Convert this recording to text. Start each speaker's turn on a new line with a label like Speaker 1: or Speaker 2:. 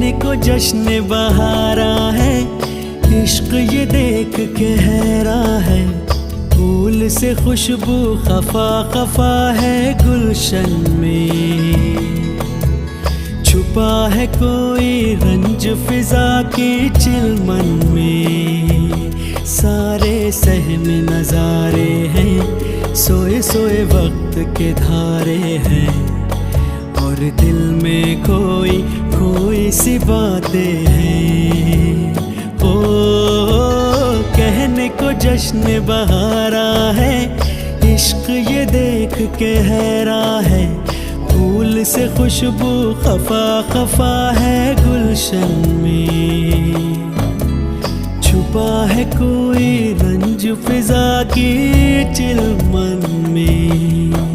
Speaker 1: कहने को जश्न बहारा है, इश्क ये देख के हैरा है। फूल से खुशबू खफा खफा है गुलशन में, छुपा है कोई रंज फिजा की चिलमन में। सारे सहम नजारे हैं, सोए सोए वक्त के धारे हैं, और दिल में कोई कोई सी बातें हैं। ओ कहने को जश्न बहारा है, इश्क ये देख के हैरा है। फूल से खुशबू खफा खफा है गुलशन में, छुपा है कोई रंज फिजा की चिलमन में।